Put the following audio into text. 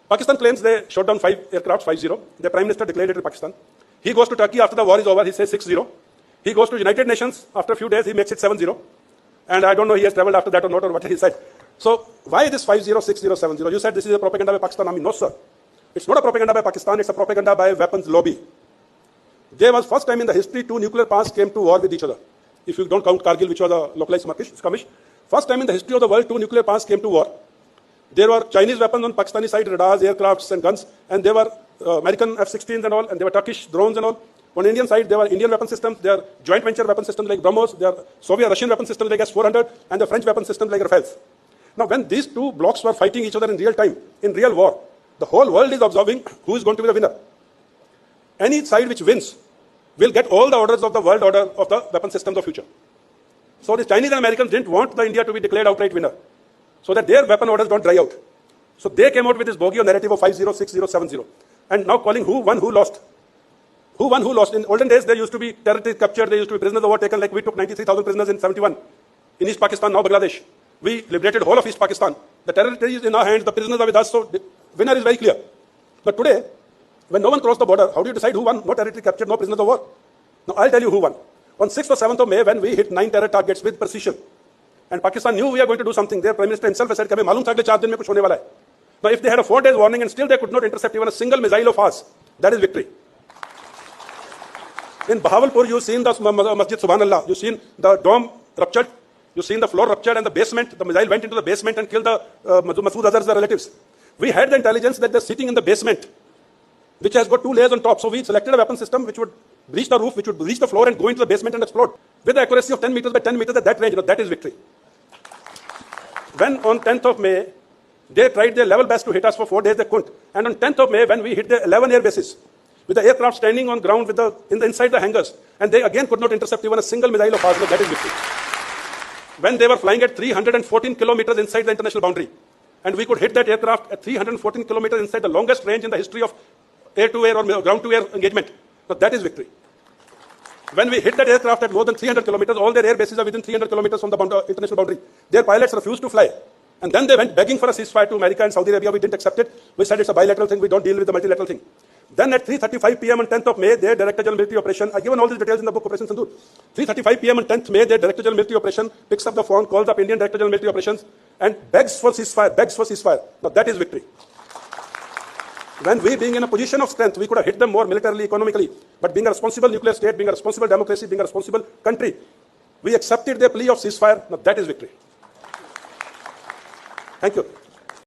Pakistan claims they shot down 5 aircrafts, 5-0. The Prime Minister declared it in Pakistan. He goes to Turkey after the war is over, he says 6-0. He goes to United Nations after a few days, he makes it 7-0. And I don't know he has traveled after that or not, or what he said. So why this 5-0, 6-0, 7-0? You said this is a propaganda by Pakistan Army. No, sir. It's not a propaganda by Pakistan, it's a propaganda by weapons lobby. There was first time in the history 2 nuclear powers came to war with each other. If you don't count Kargil, which was a localized skirmish. First time in the history of the world, 2 nuclear powers came to war. There were Chinese weapons on Pakistani side, radars, aircrafts and guns, and there were American F-16s and all, and there were Turkish drones and all. On Indian side, there were Indian weapon systems, there are joint venture weapon systems like BrahMos, there are Soviet-Russian weapon systems like S-400, and the French weapon systems like Rafales. Now, when these 2 blocks were fighting each other in real time, in real war, the whole world is observing who is going to be the winner. Any side which wins will get all the orders of the world order of the weapon systems of future. So the Chinese and Americans didn't want the India to be declared outright winner, so that their weapon orders don't dry out. So they came out with this bogie narrative of 5-0, 6-0, 7-0. And now calling who won, who lost. Who won, who lost. In olden days, there used to be territories captured, there used to be prisoners overtaken, like we took 93,000 prisoners in 71 in East Pakistan, now Bangladesh. We liberated whole of East Pakistan. The territory is in our hands, the prisoners are with us, so the winner is very clear. But today, when no one crossed the border, how do you decide who won? No territory captured, no prisoners of war. Now I'll tell you who won. On 6th or 7th of May, when we hit 9 terror targets with precision, and Pakistan knew we are going to do something, their Prime Minister himself has said, "Malum tha 4 din mein kuch hone wala hai." Now if they had a 4 days warning and still they could not intercept even a single missile of ours, that is victory. In Bahawalpur, you've seen the Masjid Subhanallah, you've seen the dome ruptured, you've seen the floor ruptured and the basement, the missile went into the basement and killed the Masood Azhar's relatives. We had the intelligence that they're sitting in the basement, which has got 2 layers on top. So we selected a weapon system which would reach the roof, which would reach the floor and go into the basement and explode. With the accuracy of 10 meters by 10 meters at that range, that is victory. When on 10th of May, they tried their level best to hit us for 4 days, they couldn't. And on 10th of May, when we hit the 11 air bases, with the aircraft standing on ground with inside the hangars, and they again could not intercept even a single missile of ours, that is victory. When they were flying at 314 kilometers inside the international boundary, and we could hit that aircraft at 314 kilometers inside the longest range in the history of air-to-air or ground-to-air engagement, now that is victory. When we hit that aircraft at more than 300 kilometers, all their air bases are within 300 kilometers from the international boundary. Their pilots refused to fly. And then they went begging for a ceasefire to America and Saudi Arabia. We didn't accept it. We said it's a bilateral thing. We don't deal with the multilateral thing. Then at 3:35 p.m. on 10th of May, their Director General Military Operation, I've given all these details in the book Operation Sindoor. 3:35 p.m. on 10th May, their Director General Military Operation picks up the phone, calls up Indian Director General Military Operations, and begs for ceasefire. Now that is victory. When we, being in a position of strength, we could have hit them more militarily, economically, but being a responsible nuclear state, being a responsible democracy, being a responsible country, we accepted their plea of ceasefire. Now that is victory. Thank you.